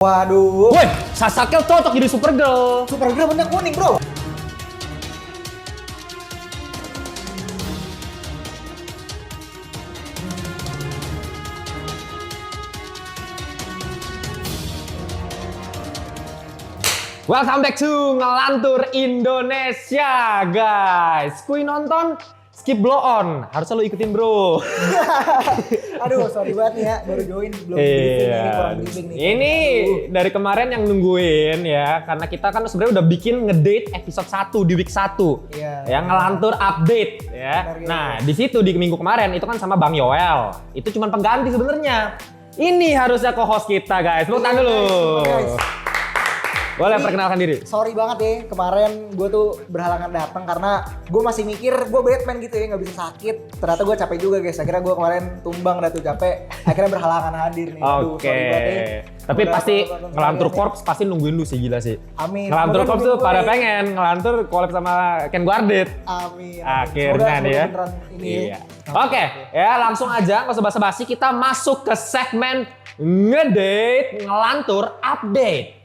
Waduh. Woi, Sasaki cocok jadi Supergirl. Supergirl warna kuning, bro. Welcome back to Ngelantur Indonesia, guys. Kui nonton, skip blow on. Harusnya lo ikutin, bro. Aduh, sorry banget nih ya, baru join belum briefing ini, kurang briefing nih. Ini dari kemarin yang nungguin ya, karena kita kan sebenarnya udah bikin ngedate episode 1 di week 1. Iya. Yang ngelantur update ya. Benar, Nah, di situ di minggu kemarin itu kan sama Bang Yoel. Itu cuma pengganti sebenarnya. Ini harusnya co-host kita, guys. Tepuk tangan dulu. Guys. Boleh Jadi, perkenalkan diri. Sorry banget ya, kemarin gue tuh berhalangan datang karena gue masih mikir gue Batman gitu ya, nggak bisa sakit. Ternyata gue capek juga, guys. Akhirnya gue kemarin tumbang dah tuh capek. Akhirnya berhalangan hadir nih. Aduh, Oke. sorry banget ya. Tapi Udah pasti nonton Ngelantur sekalian Corps pasti nungguin lu sih, gila sih. Amin. Ngelantur Semoga Corps tuh nungguin gue pada nih. pengen Ngelantur collab sama Ken Guarded. Amin. Akhirnya nih ya. beneran ini. Iya. Oke, ya langsung aja nggak usah basa-basi, kita masuk ke segmen ngedate ngelantur update.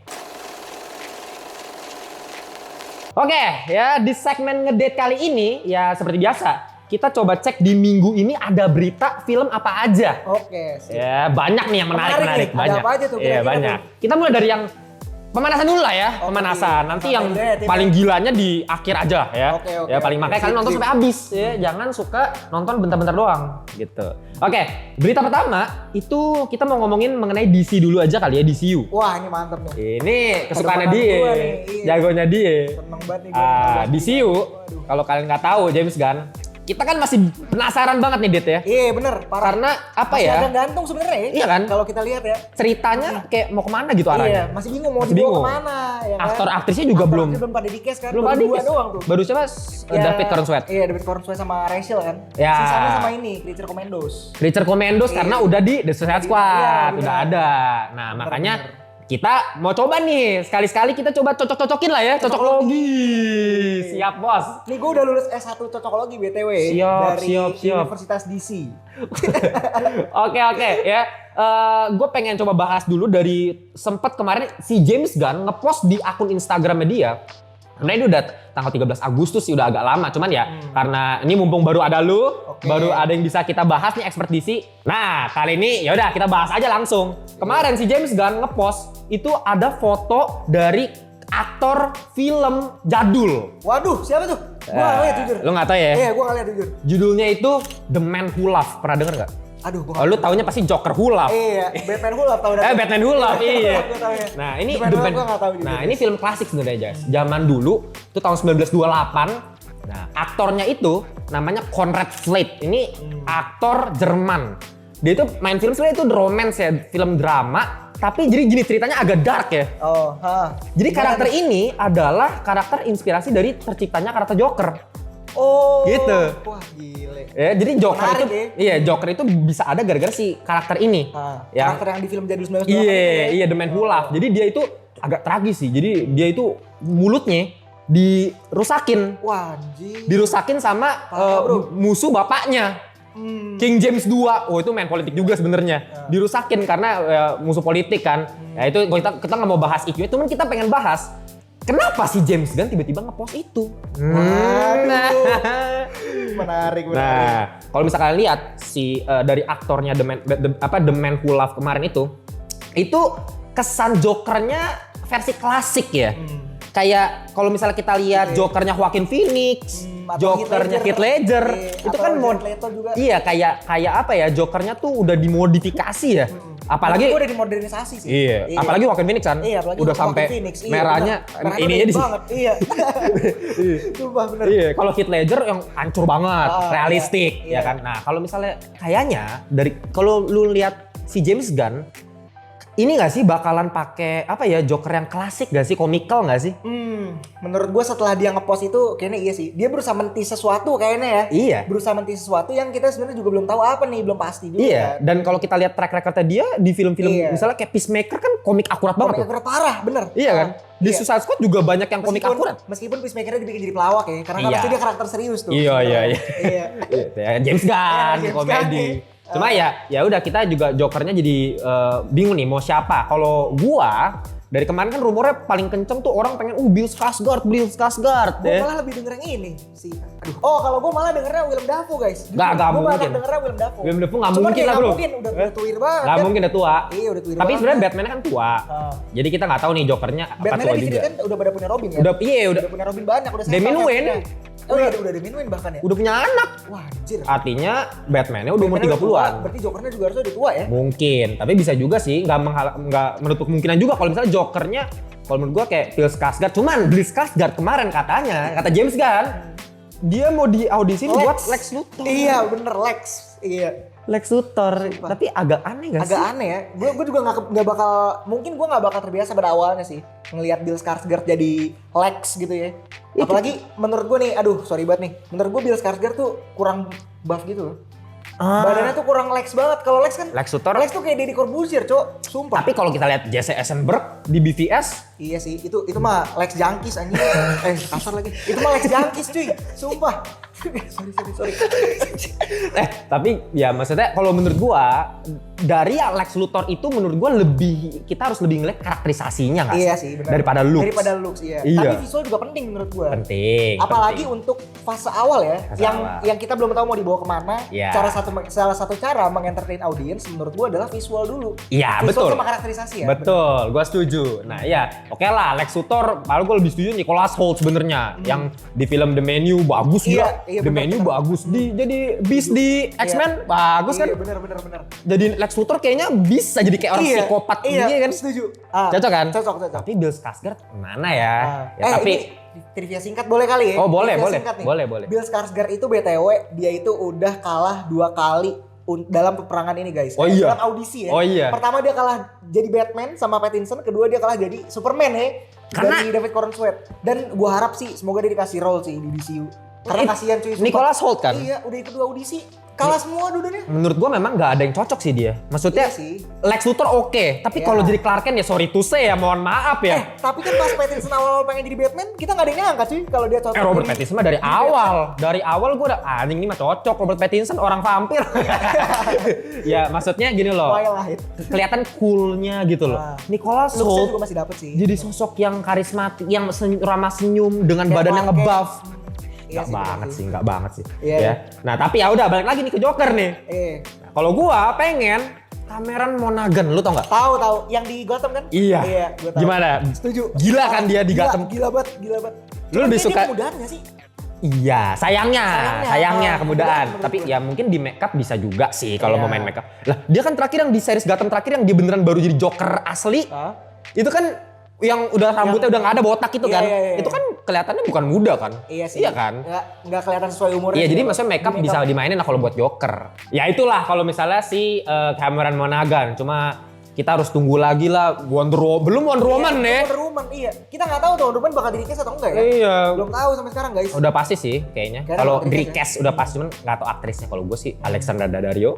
Oke, ya di segmen ngedate kali ini ya seperti biasa kita coba cek di minggu ini ada berita film apa aja. Oke, sip. Ya banyak nih yang menarik Menarik nih. Ada banyak. apa aja tuh Iya kira-kira banyak. tuh? Kita mulai dari yang pemanasan dulu lah ya, pemanasan. Nanti yang paling gilanya di akhir aja ya. Oke, ya paling makanya kalian nonton Sip. sampai habis ya. Jangan suka nonton bentar-bentar doang gitu. Oke, berita pertama itu kita mau ngomongin mengenai DC dulu aja kali ya, DCU. Wah, ini mantep nih. Ini kesukaannya Kedepanan dia, gua nih, iya. jagonya dia. Seneng banget nih gue. DCU, kalau kalian nggak tahu James Gunn, kita kan masih penasaran banget nih Det ya. Iya bener, parah. Karena apa Masih ya? agak gantung sebenarnya ya. Iya kan? Kalau kita lihat ya. Ceritanya kayak mau kemana gitu Iya, arahnya. masih bingung mau Masih dibawa bingung. kemana ya kan. Aktor-aktrisnya juga belum Aktor-aktris belum pada dikes kan. belum Baru ada dua dikasih. doang tuh. Baru siapa? Ya, David Corenswet. Iya, David Corenswet sama Rachel kan. Ya. Sisanya sama ini, Creature Commandos. Creature Commandos Iya. karena udah di The Suicide Squad, Iya, udah benar. ada. Nah, makanya kita mau coba nih, sekali-sekali kita coba cocok-cocokin lah ya, cocokologi. Siap, Bos. Nih gue udah lulus S1 Cocokologi BTW Siap, dari siap. Universitas DC. Oke ya. Gue pengen coba bahas dulu dari sempet kemarin si James Gunn ngepost di akun Instagramnya dia. Karena ini udah tanggal 13 Agustus sih, udah agak lama. Cuman ya karena ini mumpung baru ada lu, Oke. baru ada yang bisa kita bahas nih expert DC. Nah kali ini ya udah kita bahas aja langsung. Kemarin si James Gunn ngepost itu ada foto dari aktor film jadul. Waduh, siapa tuh? Gue gak liat jujur. Lu nggak tahu ya? Iya, gue gak liat jujur. Judulnya itu The Man Who Loved. Pernah denger nggak? Aduh, gue Oh, lu taunya pasti Joker Who Loved. Iya, Batman Hulap tau dah. Batman Who Loved, iya. Gua tahu ya. Nah, ini Batman The Hulap Man- gua nggak tahu juga. Nah, ini film klasik sebenarnya, guys. Zaman dulu, itu tahun 1928. Nah, aktornya itu namanya Conrad Veidt. Ini aktor Jerman. Dia itu main film sebenarnya itu romance ya, film drama. Tapi jadi gini ceritanya agak dark ya. Oh, ha. Jadi Gimana karakter nih? ini adalah karakter inspirasi dari terciptanya karakter Joker. Oh. Gitu. Wah, gile. Ya, jadi Joker Menarik itu, ya. iya Joker itu bisa ada gara-gara si karakter ini. Ya. Karakter yang di film jadul 1928 Iya, itu ya? iya The Man Who Loved. Jadi dia itu agak tragis sih. Jadi dia itu mulutnya dirusakin, Wah, anjing. dirusakin sama Parah, bro. musuh bapaknya. King James II. Oh, itu main politik juga sebenarnya. Dirusakin karena musuh politik kan. Ya itu kita nggak mau bahas itu, cuman kita pengen bahas kenapa sih James Gunn tiba-tiba ngepost itu. Menarik, menarik. Nah, kalau misalkan kalian lihat si dari aktornya The Man Who Loved kemarin itu kesan Jokernya versi klasik ya. Kayak kalau misalnya kita lihat Jokernya Joaquin Phoenix, atau Jokernya Heath Heath Ledger, Iya, itu atau kan Jared Leto juga. iya kayak apa ya, Jokernya tuh udah dimodifikasi ya. Apalagi Gue udah dimodernisasi sih. iya, apalagi Joaquin Phoenix kan. Iya, apalagi udah Joaquin sampai Phoenix. Iya, merahnya benar. Merahnya ininya udah di sini. banget. Iya. Sumpah bener. Iya, kalau Heath Ledger yang hancur banget, Ah, realistik, iya, ya iya. kan. Nah, kalau misalnya kayaknya dari kalau lu lihat si James Gunn, ini nggak sih bakalan pakai apa ya Joker yang klasik nggak sih, komikal nggak sih? Menurut gue setelah dia ngepost itu kayaknya iya sih. Dia berusaha mentis sesuatu kayaknya ya. Iya. Berusaha mentis sesuatu yang kita sebenarnya juga belum tahu apa nih, belum pasti juga. Iya. Dan kalau kita lihat track recordnya dia di film-film Iya. misalnya kayak Peacemaker kan komik akurat banget Komik tuh. akurat parah, bener. Iya kan? Di Iya. Suicide Squad juga banyak yang komik akurat. Meskipun Peacemaker-nya dibikin jadi pelawak ya, karena Iya. pasti dia karakter serius tuh. Iya. Iya. Iya, James Gunn, James komedi. Gunn nih. Cuma ya udah kita juga jokernya jadi bingung nih mau siapa. Kalau gua dari kemarin kan rumornya paling kenceng tuh orang pengen Bill Skarsgård. Gue malah lebih denger yang ini sih. Aduh. Oh kalau gue malah dengernya Willem Dafoe guys. Gak Gue mungkin. banyak dengernya Willem Dafoe. Willem Dafoe gak Cuman mungkin kayak lah bro. Mungkin udah tuir banget. Gak mungkin udah tua. Iya udah tuir Tapi banget. sebenarnya Batman kan tua. Jadi kita nggak tahu nih jokernya apa Batman tua di sini juga. kan udah pada punya Robin ya. Udah punya Robin banyak. Udah Damian Wayne. Oh iya udah Damian Wayne bahkan ya. Udah punya anak. Wah anjir. Artinya Batman-nya udah umur Batman-nya 30-an. Berarti jokernya juga harusnya udah tua ya. Mungkin, tapi bisa juga sih, nggak menutup kemungkinan juga kalau misalnya jokernya, kalau menurut gua kayak Bill Skarsgård. Cuman Bill Skarsgård kemarin katanya, kata James Gunn, dia mau di audisi buat Lex Luthor. Iya bener Lex. Iya. Lex Luthor, tapi agak aneh gak sih? Agak aneh ya. Gue juga nggak bakal, mungkin gue nggak bakal terbiasa pada awalnya sih ngelihat Bill Skarsgård jadi Lex gitu ya. Apalagi menurut gue nih, aduh sorry banget nih. Menurut gue Bill Skarsgård tuh kurang buff gitu loh. Badannya tuh kurang Lex banget. Kalau Lex kan Lex Luthor. Lex tuh kayak Deddy Corbuzier, Cok. Sumpah. Tapi kalau kita lihat Jesse Eisenberg di BVS, iya sih, itu mah Lex Junkies anjing. Kasar lagi. Itu mah Lex Junkies cuy. Sumpah. sorry. tapi ya maksudnya kalau menurut gua dari Lex Luthor itu menurut gua kita harus lebih ngeliat karakterisasinya nggak sih? Iya sih, benar. Daripada looks, iya. Iya. Tapi visual juga penting menurut gua. Penting. Apalagi untuk fase awal ya, Fase awal. yang kita belum tahu mau dibawa kemana. Iya. Salah satu cara mengentertain audiens menurut gua adalah visual dulu. Iya, visual betul. sama karakterisasi ya. Betul, gua setuju. Nah ya, oke lah Lex Luthor, malah gua lebih setuju Nicholas Hoult sebenarnya yang di film The Menu bagus Iya, juga. iya, The bener, Menu bener. bagus jadi Beast di X-Men bagus kan. Iya benar. Jadi Lex Luthor kayaknya bisa jadi kayak orang psikopat iya, gini kan. Setuju. Cocok kan? Cocok. Tapi Bill Skarsgård mana ya? Ya tapi ini trivia singkat boleh kali ya? Oh boleh, Trivia boleh. singkat nih. Boleh. Bill Skarsgård itu BTW dia itu udah kalah 2 kali dalam peperangan ini guys. Oh iya. Dalam audisi ya. Oh iya. Pertama dia kalah jadi Batman sama Pattinson, kedua dia kalah jadi Superman ya. Karena- dari David Corenswet. Dan gua harap sih semoga dia dikasih role sih di DCU. Karena kasihan cuy. sumpah. Nicholas Hoult kan? Iya, udah ikut 2 audisi. Kalah semua dua-duanya. Menurut gua memang nggak ada yang cocok sih dia. Maksudnya Iya sih. Lex Luthor oke, tapi Iya. kalau jadi Clark Kent ya sorry to say ya, mohon maaf ya. Tapi kan pas Pattinson awal-awal pengen jadi Batman, kita nggak ada yang nyangka cuy kalau dia cocok. Robert jadi- Pattinson mah dari awal. Dari awal gue udah anjing ini mah cocok Robert Pattinson orang vampir. Ya maksudnya gini loh. Twilight. Kelihatan coolnya gitu loh. Ah. Nicholas Looks-nya Hoult juga masih dapet sih. jadi sosok yang karismatik, yang ramah senyum dengan Kayak badan yang Clark Kent. ngebuff. Iya Nggak sih, banget bener sih, nggak banget sih. Iya. Ya. Nah tapi ya udah balik lagi nih ke Joker nih. Nah, kalau gua pengen Cameron Monaghan, lu tau nggak? Tahu yang di Gotham kan? Iya. Gua tahu. Gimana? Setuju. Gila kan dia di Gila, Gotham? Gila banget. Lu lebih Dia suka- kemudahan nggak sih? Iya, sayangnya Sayangnya, kemudahan. menurut Tapi gue. ya mungkin di make up bisa juga sih kalau Iya. mau main make up. Lah, dia kan terakhir yang di series Gotham terakhir yang dia beneran baru jadi Joker asli. Hah? Itu kan yang udah rambutnya udah nggak ada botak itu Iya, kan. iya, iya. Itu kan kelihatannya bukan muda kan? Iya sih. Iya kan? Nggak kelihatan sesuai umurnya. Iya, sih jadi kalau maksudnya make up di bisa dimainin lah kalau buat Joker. Ya itulah kalau misalnya si Cameron Monaghan. Cuma kita harus tunggu lagi lah belum Wonder Woman Iya, nih. Wonder Woman, iya. Kita nggak tahu tuh Wonder Woman bakal di recast atau enggak ya? Iya. Belum tahu sampai sekarang guys. Udah pasti sih kayaknya. Kayaknya Kalau bakal di di-cast cast udah pasti, cuman nggak tahu aktrisnya. Kalau gue sih Alexandra Daddario.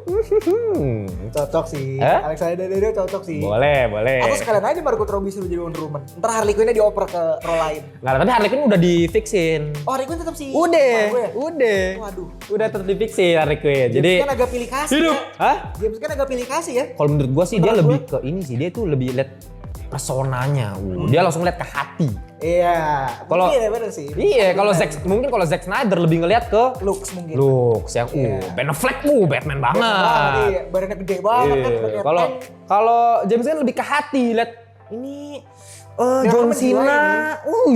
Cocok sih. Eh? Alexandra Daddario cocok sih. Boleh. Atau sekalian aja Margot Robbie suruh jadi Wonder Woman. Ntar Harley Quinn-nya dioper ke role lain. Nggak, tapi Harley Quinn udah di-fixin. Oh Harley Quinn tetap sih. Udah. Waduh. Udah tetap di-fixin Harley Quinn. James Jadi kan agak pilih kasih. hidup. Ya. Hah? James kan agak pilih kasih ya. Kalau menurut gue sih dia Menurut lebih ke ini sih. Dia tuh lebih lihat personanya. Dia langsung lihat ke hati. Iya. Kalau- iya bener sih. Iya, kalau Zack Snyder lebih ngelihat ke looks mungkin. looks yang Iya. Ben Affleck Batman banget. Iya, badannya gede banget kan. Iya. pakai Kalau tank. kalau James Gunn lebih ke hati, lihat ini Biar John temen jiwa Cena,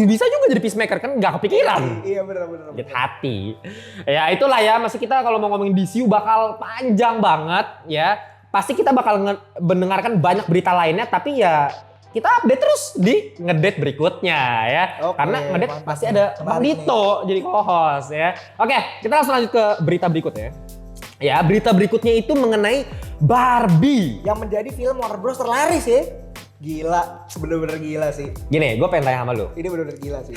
bisa juga jadi peacemaker kan nggak kepikiran. Iya bener. Lihat hati. Ya itulah ya, masih kita kalau mau ngomongin DCU bakal panjang banget ya. Pasti kita bakal mendengarkan banyak berita lainnya, tapi ya kita update terus di ngedate berikutnya ya. Oke, Karena ngedate mantap pasti nih. ada Menarik Bang Dito jadi co-host ya. Oke, kita langsung lanjut ke berita berikutnya. Ya, berita berikutnya itu mengenai Barbie. Yang menjadi film Warner Bros terlaris ya. Gila, bener-bener gila sih. Gini, gue pengen tanya sama lu. Ini bener-bener gila sih.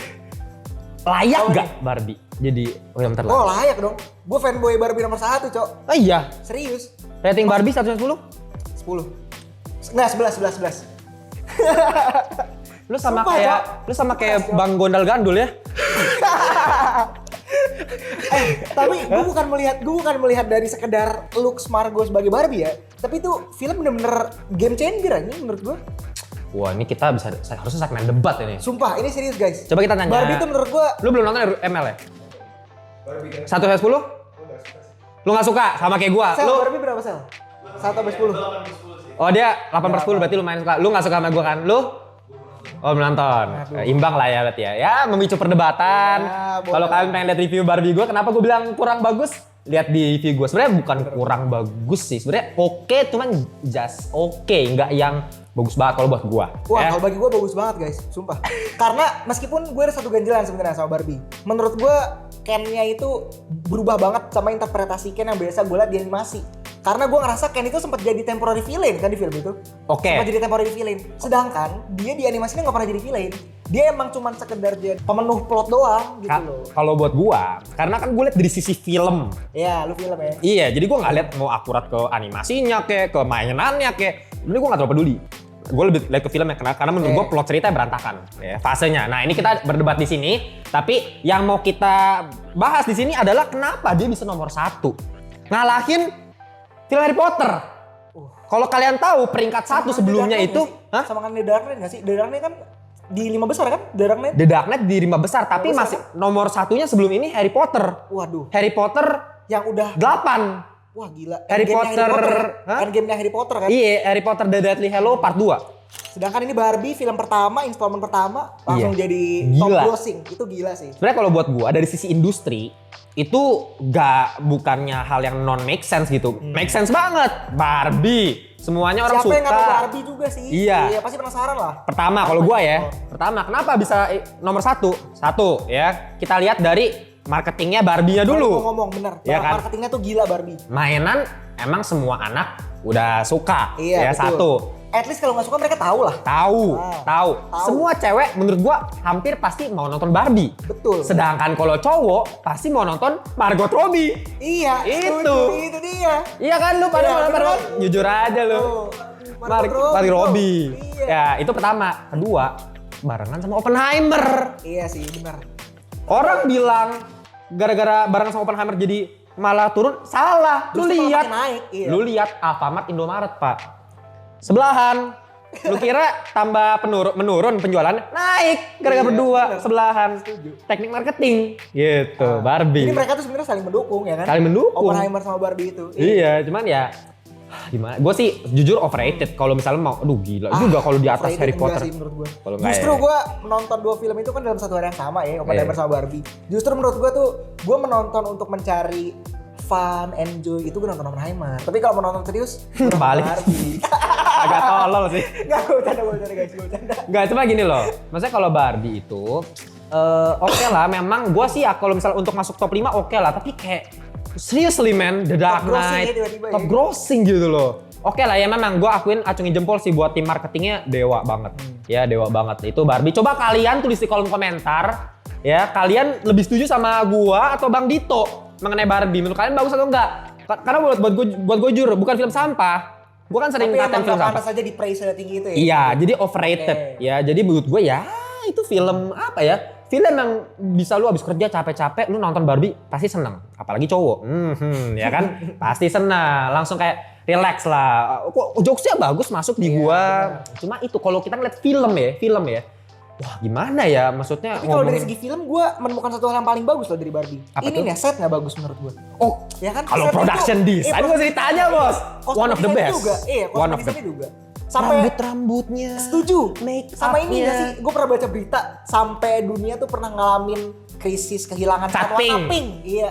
Layak Apa gak Barbie jadi film Oh terlaris? layak dong. Gue fanboy Barbie nomor 1 cok. Oh iya, Serius. rating Barbie 1/10? 10. Nggak 11. Lu sama Sumpah, kayak Cok. lu sama kayak Bang Gondal Gandul ya. Tapi gue bukan melihat dari sekedar looks Margot sebagai Barbie ya. Tapi itu film bener-bener game changer ini menurut gue. Wah, ini kita harusnya segmen debat ini. Sumpah, ini serius guys. Coba kita tanya. Barbie itu menurut gue. Lu belum nonton ML ya? Barbie kan? 1/10? Lu nggak suka sama kayak gua? Sel, Lu Barbie berapa sel? 1/10. Oh dia 8/10 berarti lumayan suka. Lu nggak suka sama gua kan? Lu? Oh belum nonton. Imbang lah ya berarti ya. Ya memicu perdebatan. Ya, boleh. Kalau kalian pengen lihat review Barbie gua, kenapa gua bilang kurang bagus? Lihat di review gua. Sebenarnya bukan kurang bagus sih. Sebenarnya oke, cuman just oke, nggak yang bagus banget kalau buat gua. Wah, ya. kalau bagi gue bagus banget guys, sumpah. Karena meskipun gue ada satu ganjelan sebenarnya sama Barbie. Menurut gue Ken-nya itu berubah banget sama interpretasi Ken yang biasa gue liat di animasi. Karena gue ngerasa Ken itu sempat jadi temporary villain kan di film itu. Oke. Sempat jadi temporary villain. Sedangkan dia di animasinya nggak pernah jadi villain. Dia emang cuma sekedar jadi pemenuh plot doang gitu loh. Kalau buat gua, karena kan gua lihat dari sisi film. Ya, lu film ya. Iya, jadi gue nggak lihat mau akurat ke animasinya, ke mainannya, ini gue nggak terlalu peduli. Gue lebih lihat ke filmnya karena menurut gue plot cerita berantakan, ya, fasenya. Nah ini kita berdebat di sini, tapi yang mau kita bahas di sini adalah kenapa dia bisa nomor 1, ngalahin film Harry Potter. Kalau kalian tahu peringkat 1 sebelumnya itu, sama kan The Dark Knight nggak sih? The Dark Knight kan di 5 besar kan? The Dark Knight. The Dark Knight di 5 besar, tapi besar, masih nomor 1-nya sebelum ini Harry Potter. Waduh. Harry Potter Yang udah 8. Wah gila. Harry Endgame-nya Potter. Endgame-nya Harry Potter kan? Iya, Harry Potter The Deathly Hallows Part 2. Sedangkan ini Barbie film pertama, installment pertama langsung jadi top Gila. grossing. Itu gila sih. Sebenarnya kalau buat gua dari sisi industri itu bukannya hal yang non make sense gitu. Make sense banget. Barbie. Semuanya orang Siapa suka. yang nggak tahu Barbie juga sih? Iya. Pasti penasaran lah. Pertama kalau gua ya. Pertama, kenapa bisa nomor 1? Satu ya. Kita lihat dari marketingnya Barbie-nya Kalau dulu. gua ngomong bener. Iya kan? Marketingnya tuh gila Barbie. Mainan emang semua anak udah suka. Iya, Ya betul. satu. At least kalau nggak suka mereka tahu lah. Tahu. Tahu. Semua cewek menurut gua hampir pasti mau nonton Barbie. Betul. Sedangkan kalau cowok pasti mau nonton Margot Robbie. Iya. Itu. Itu dia. Iya kan lu pada Iya, nonton bener. jujur aja lu. Tuh. Margot Robbie. Iya. Ya, itu pertama. Kedua, barengan sama Oppenheimer. Iya sih, benar. Orang bilang gara-gara barengan sama Oppenheimer jadi malah turun, salah. Lu Justru malah lihat. makin naik, iya. Lu lihat Alfamart Indomaret, Pak. Sebelahan. Lu kira tambah menurun penjualan, naik gara-gara Iya, berdua bener. sebelahan. Teknik marketing. Gitu, Barbie. Ini mereka tuh sebenarnya saling mendukung ya kan? Saling mendukung. Oppenheimer sama Barbie itu. Iya, cuman ya gimana? Gue sih jujur overrated kalau misalnya mau, aduh gila juga kalau di atas Overrated Harry enggak Potter. sih menurut gue. Kalau enggak Justru ya. gue menonton dua film itu kan dalam satu hari yang sama ya, Oppenheimer Iya. sama Barbie. Justru menurut gue tuh, gue menonton untuk mencari fun, enjoy, itu gue nonton Oppenheimer. Tapi kalau menonton serius, gue nonton Balik. Barbie. Agak tolol sih. Gak, gue bercanda guys, gue bercanda. Enggak, cuma gini loh. Maksudnya kalau Barbie itu oke lah, memang gue sih ya kalau misalnya untuk masuk top 5 oke lah, tapi kayak seriously man, The Dark Top grossing Knight, ya tiba-tiba top ya. grossing gitu loh. Oke lah ya, memang gue akuin acungin jempol sih buat tim marketingnya dewa banget. Ya dewa banget itu Barbie. Coba kalian tulis di kolom komentar ya, kalian lebih setuju sama gua atau Bang Dito mengenai Barbie. Menurut kalian bagus atau enggak? Karena buat gue jujur, bukan film sampah. Gue kan sering Tapi ngatain emang film gak sampah. pantas aja di praise tinggi itu ya. Iya, jadi overrated. Oke. Ya, jadi menurut gue ya itu film apa ya? Film yang bisa lu habis kerja capek-capek, lu nonton Barbie pasti seneng. Apalagi cowok, ya kan? Pasti seneng. Langsung kayak relax lah. Kok jokesnya bagus masuk di Iya, gua. benar. Cuma itu kalau kita ngeliat film ya. Wah gimana ya? Maksudnya Tapi kalau dari segi film, gue menemukan satu hal yang paling bagus loh dari Barbie. Apa Ini tuh? nih, set nggak bagus menurut gue. oh, Ya kan? kalau Setnya production tuh- design gak usah ditanya bos. Kostum One of the desainnya best. Juga. Iya, One of the desainnya juga. Sampai rambutnya. setuju. Make Sama ini up-nya. gak sih? Gue pernah baca berita sampai dunia tuh pernah ngalamin krisis kehilangan satwa Caping. caping. Iya.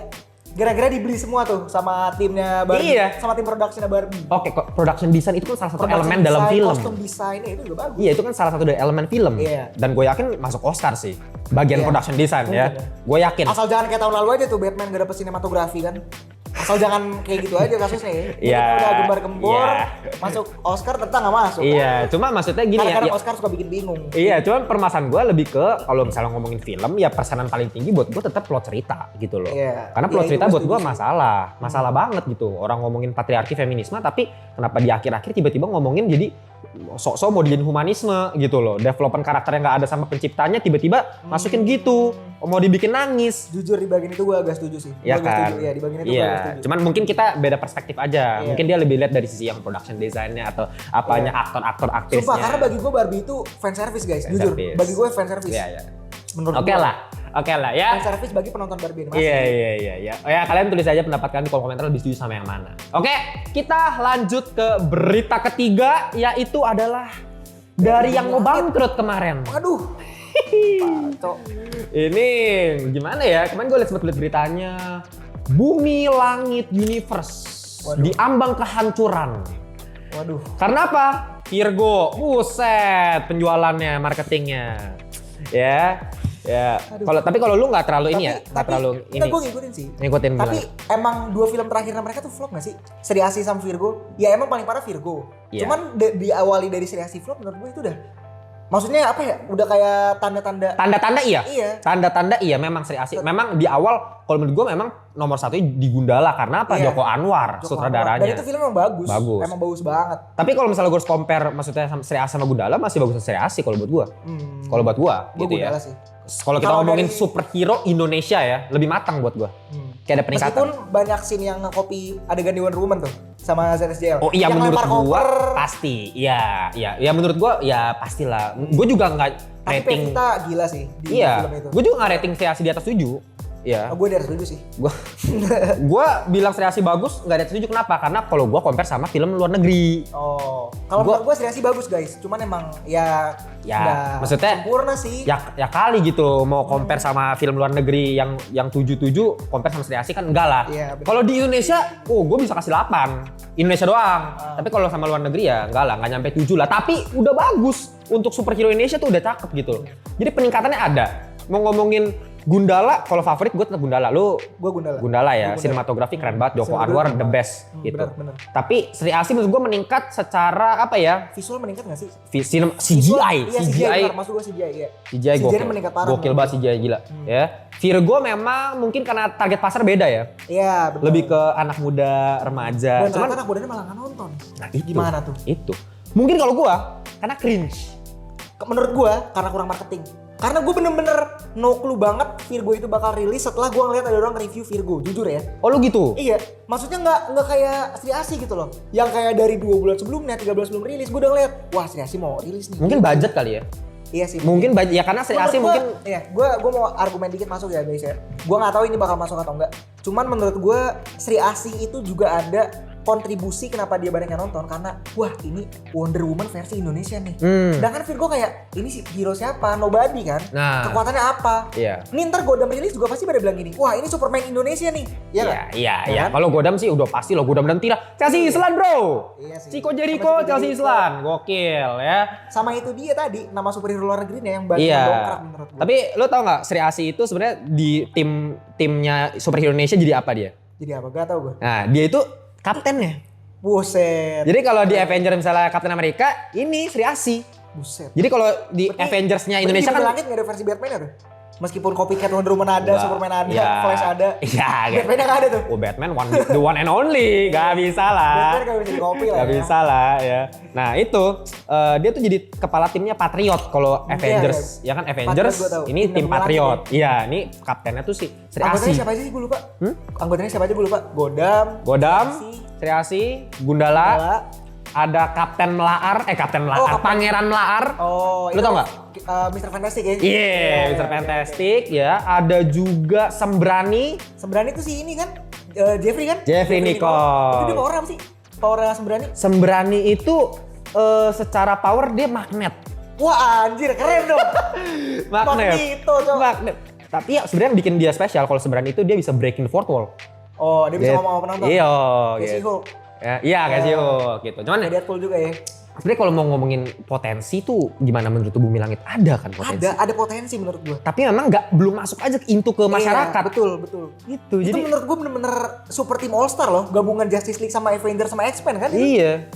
Gara-gara dibeli semua tuh sama timnya Barbie, Iya. sama tim productionnya Barbie. Oke, kok production design itu kan salah satu Production elemen dalam design, film. Kostum desainnya itu juga bagus. Iya, itu kan salah satu dari elemen film. Iya. Dan gue yakin masuk Oscar sih. Bagian Iya. production design ya. Mungkin ya. Gue yakin. Asal jangan kayak tahun lalu aja tuh Batman gak dapet sinematografi kan. Asal jangan kayak gitu aja kasusnya ya. Jadi Iya. udah gembar-gembor, Iya. masuk Oscar ternyata gak masuk. Iya, cuma maksudnya gini ya. Kadang-kadang ya- Oscar suka bikin bingung. Iya, cuman permasalahan gue lebih ke kalau misalnya ngomongin film ya persenan paling tinggi buat gue tetap plot cerita gitu loh. Iya. Karena plot Iya, cerita itu buat gue gue setuju sih. masalah banget gitu. Orang ngomongin patriarki feminisme tapi kenapa di akhir-akhir tiba-tiba ngomongin jadi sok-sok mau dijadiin humanisme gitu loh. Development karakter yang nggak ada sama penciptanya tiba-tiba masukin gitu. Mau dibikin nangis. Jujur di bagian itu gue agak setuju sih. Iya kan? Iya, di bagian itu gue agak setuju. Cuman mungkin kita beda perspektif aja. Iya. Mungkin dia lebih lihat dari sisi yang production design-nya atau apanya aktor-aktor aktrisnya. Sumpah, karena bagi gue Barbie itu fan service guys, Fan jujur. service. Bagi gue fan service. Iya. Menurut Oke gue. lah ya. Fan service bagi penonton Barbie animasi. Iya. Oh ya, kalian tulis aja pendapat kalian di kolom komentar lebih setuju sama yang mana. Oke, kita lanjut ke berita ketiga, yaitu adalah dari yang mau bangkrut kemarin. Waduh. Kacau. Ini gimana ya? Kemarin gue sempet lihat beritanya, Bumi Langit Universe diambang kehancuran. Waduh. Karena apa? Virgo, buset penjualannya, marketingnya. Ya. Kalau lu nggak terlalu ini ya, nggak terlalu ini. Gue ngikutin sih. Ngikutin Tapi gimana? emang 2 film terakhirnya mereka tuh flop gak sih? Sri Asih sama Virgo. Ya emang paling parah Virgo. Iya. Cuman diawali dari Sri Asih flop menurut gue itu udah. Maksudnya apa ya? Udah kayak tanda-tanda. Tanda-tanda iya. Iya. Tanda-tanda iya memang Sri Asih. Memang di awal kalau menurut gue memang nomor 1 di Gundala karena apa? Iya. Joko Anwar sutradaranya. Dan itu film emang bagus. Bagus. Emang bagus banget. Tapi kalau misalnya gue harus compare maksudnya sama Sri Asih sama Gundala masih bagusan Sri Asih kalau buat gue. Kalau buat gue Gue gitu ya. Gundala sih. Kalau kita Kalau ngomongin dari- superhero Indonesia ya, lebih matang buat gue. Kayak ada peningkatan. Meskipun banyak scene yang nge-copy adegan di Wonder Woman tuh sama ZSJL. Oh iya yang menurut lempar gua koper. pasti. Iya menurut gua ya pastilah. Gua juga nggak Tapi rating. Pevita gila sih di Iya. film itu. Gua juga nggak rating Sri Asih di atas 7. Iya. Gue di atas 7 sih. Gua bilang Sri Asih bagus nggak di atas 7 kenapa? Karena kalau gua compare sama film luar negeri. Oh. Kalau menurut gue Sri Asih bagus guys. Cuman emang ya nggak maksudnya sempurna sih. ya kali gitu mau compare sama film luar negeri yang 77 compare sama Sri Asih kan enggak lah. Iya, bener. Kalau di Indonesia, gue bisa kasih 8. Indonesia doang. Tapi kalau sama luar negeri ya enggak lah, enggak nyampe 7 lah. Tapi udah bagus untuk superhero Indonesia tuh udah cakep gitu. Jadi peningkatannya ada. Mau ngomongin Gundala, kalau favorit gue tetap Gundala. Lu Gue Gundala. Gundala ya, Gundala. sinematografi keren banget. Joko Sinematografi Anwar the best gitu. Bener. Tapi Sri Asih menurut gue meningkat secara apa ya? Visual meningkat gak sih? CGI, Iya CGI benar. Maksud gue CGI ya. CGI gokil. meningkat parah. Gokil banget CGI gila. Ya. Virgo memang mungkin karena target pasar beda ya. Iya betul. Lebih ke anak muda, remaja. Dan Cuman ternyata anak mudanya malah nggak nonton. nah itu. Gimana tuh? Itu. Mungkin kalau gua karena cringe. Menurut gue karena kurang marketing. Karena gue bener-bener no clue banget Virgo itu bakal rilis setelah gue ngeliat ada orang review Virgo, jujur ya. Oh lu gitu? Iya, maksudnya nggak kayak Sri Asih gitu loh. Yang kayak dari 2 bulan sebelumnya, 3 bulan sebelum rilis, gue udah ngeliat, wah Sri Asih mau rilis nih. Mungkin budget kali ya. Iya sih. Mungkin budget ya karena Sri Asih Menurut mungkin gua, iya, gue mau argumen dikit masuk ya guys ya. Gue nggak tahu ini bakal masuk atau enggak. Cuman menurut gue Sri Asih itu juga ada kontribusi kenapa dia banyak yang nonton karena wah ini Wonder Woman versi Indonesia nih. Sedangkan Virgo kayak ini sih hero siapa? Nobody kan. Nah. Kekuatannya apa? Iya. Nih ntar Godam rilis juga pasti pada bilang gini, wah ini Superman Indonesia nih. Iya nggak? Iya. kan? Kalau Godam sih udah pasti loh, Godam dan Tira. Chelsea Islan bro. Iya sih. Chico Sama Jericho, Chico Chelsea Jericho. Islan. Gokil ya. Sama itu dia tadi nama superhero luar negeri yang banyak Iya. dongkrak menurut gue. Tapi lo tau nggak Sri Asih itu sebenarnya di timnya superhero Indonesia jadi apa dia? Jadi apa? Gak tau gue. Nah dia itu kaptennya. Buset. Jadi kalau di Avengers misalnya Captain America, ini Sri Asih. Buset. Jadi kalau di Berarti- Avengers-nya Indonesia Berarti di kan langit nggak ada versi Batman tuh? Meskipun copycat Wonder Woman ada, Enggak. Superman ada, Iya. Flash ada. Iya, Batman nggak ada tuh. Oh Batman the one and only, gak bisa lah. Batman nggak bisa di copy lah. Gak ya. bisa lah ya. Nah itu dia tuh jadi kepala timnya Patriot kalau Iya, Avengers, ya kan Avengers gua tahu. ini Tim tim Bumi Langit Patriot. Iya, ini kaptennya tuh si Sri Anggotanya Asih. siapa aja sih gue lupa? Anggotanya siapa aja gue lupa? Godam. Godam, Asih, Sri Asih, Gundala, Gundala. ada Kapten Melaar, Kapten Melaar, Oh, Kapten- Pangeran Melaar. Oh, Lu tau nggak? Mr. Fantastic ya? Iya, Mr. Fantastic ya. Ada juga Sembrani. Sembrani tuh si ini kan? Jeffrey kan? Jeffrey Nicole. Itu dia power apa sih? Power Sembrani? Sembrani itu secara power dia magnet. Wah anjir keren dong. Magnet. Magneto, Cok. Magnet. Tapi ya sebenarnya yang bikin dia spesial kalau Sembrani itu dia bisa breaking the fourth wall. Oh dia bisa ngomong sama penonton. Iya, Kayak si gitu. Hulk. Ya, iya kayak si Hulk gitu. Cuman Kayak Deadpool juga ya. sebenarnya kalau mau ngomongin potensi tuh gimana menurut tuh Bumi Langit ada kan potensi. Ada potensi menurut gue. Tapi memang belum masuk aja into ke masyarakat. Iya, betul. Gitu. Itu Jadi menurut gue bener-bener super team All Star loh, gabungan Justice League sama Avengers sama X-Men kan? iya.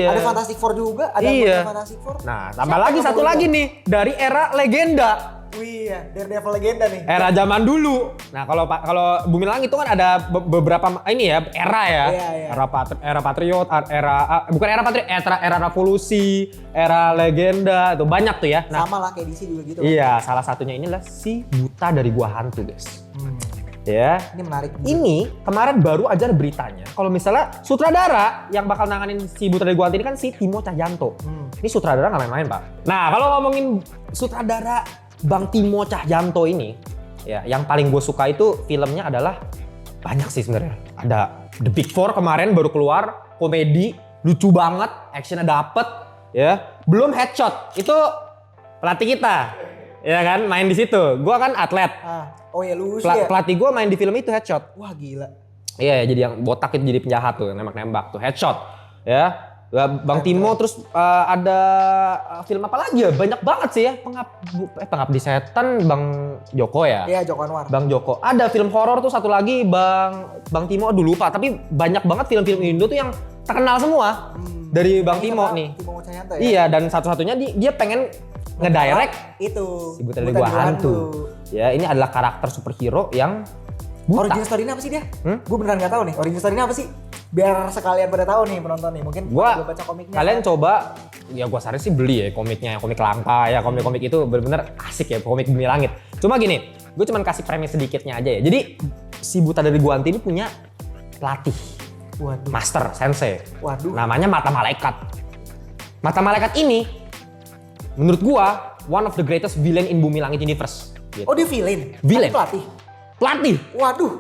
Ada Fantastic Four juga, ada Iya. Fantastic Four. Nah, tambah Siapa lagi yang satu favorit lagi lo? nih dari era legenda Wih ya, Daredevil legenda nih. Era zaman dulu. Nah, kalau Bumi Langit itu kan ada beberapa ini ya, era ya. Iya, iya. Era Patriot, bukan era Patriot, era Revolusi, era Legenda, itu banyak tuh ya. Nah, Sama lah kayak DC juga gitu. iya, salah satunya inilah si Buta dari Gua Hantu, guys. Hmm, Ya. ini menarik. Ini kemarin baru aja ada beritanya kalau misalnya sutradara yang bakal nanganin si Buta dari Gua Hantu ini kan si Timo Cahyanto. Ini sutradara nggak main-main, Pak. Nah, kalau ngomongin sutradara Bang Timo Cahyanto ini, ya yang paling gue suka itu filmnya adalah banyak sih sebenarnya. Ada The Big Four kemarin baru keluar, komedi, lucu banget, actionnya dapet, ya. Belum Headshot, itu pelatih kita, ya kan, main di situ. Gue kan atlet. Oh ya lu ya. Pelatih gue main di film itu Headshot. Wah gila. Iya, jadi yang botak itu jadi penjahat tuh, nembak-nembak tuh, Headshot. Ya, Bang Timo, terus ada film apa lagi ya? Banyak banget sih ya. Pengabdi Setan, Bang Joko ya? Iya, Joko Anwar. Bang Joko. Ada film horor tuh satu lagi, Bang Timo, aduh lupa. Tapi banyak banget film-film Indo tuh yang terkenal semua dari Bang Timo nih. Timo Cahyanto ya? Iya, dan satu-satunya dia pengen ngedirect itu si Buta dari Gua Hantu. Ya, ini adalah karakter superhero yang buta. Origin story-nya apa sih dia? Gue beneran gak tahu nih. Origin story-nya apa sih? Biar sekalian pada tahu nih penonton nih. Mungkin gua baca komiknya. Kalian coba, ya gua saran sih beli ya komiknya, komik langka ya, komik-komik itu bener-bener asik ya, komik Bumi Langit. Cuma gini, gue cuman kasih premis sedikitnya aja ya. Jadi si Buta dari Gua Hantu ini punya pelatih, Waduh. master, sensei. Waduh. Namanya Mata Malaikat. Mata Malaikat ini, menurut gua, one of the greatest villain in Bumi Langit universe. Gitu. Oh dia villain? Villain. Tapi pelatih? Pelatih. Waduh.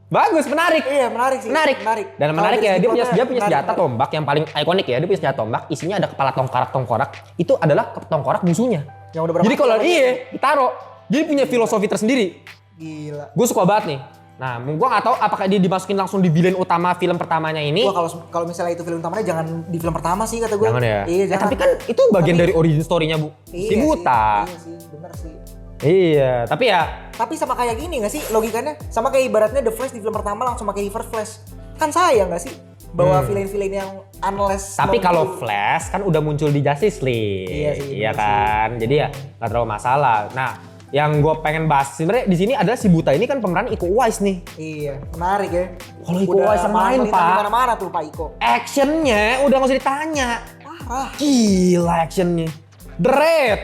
Bagus, menarik. Iya menarik sih. Menarik. Dan Kalau menarik dari ya, segi dia plotnya punya senjata menarik. tombak yang paling ikonik ya. Dia punya senjata tombak, isinya ada kepala tongkorak. Itu adalah tongkorak musuhnya. Yang udah berapa Jadi kalau kali ditaruh, dia punya filosofi tersendiri. Gila. Gue suka banget nih. Nah, gue nggak tahu apakah dia dimasukin langsung di villain utama film pertamanya ini. Gua kalau misalnya itu film utamanya jangan di film pertama sih kata gue. Jangan ya. Iya jangan. Tapi kan itu bagian dari origin story-nya si Buta. Iya sih, bener sih. Iya, tapi ya Tapi sama kayak gini gak sih logikanya? Sama kayak ibaratnya The Flash di film pertama langsung pakai Reverse Flash. Kan sayang gak sih? Bawa villain-villain yang unless... tapi kalau Flash kan udah muncul di Justice League. Iya sih, Iya bener kan? Jadi ya nggak terlalu masalah. Nah, yang gue pengen bahas sebenarnya di sini adalah si Buta ini kan pemeran Iko Uwais nih. Iya, menarik ya. Kalau Iko Uwais yang main, Pak. Mana-mana tuh Pak Iko. Actionnya udah nggak usah ditanya. Parah. Gila actionnya. The Raid.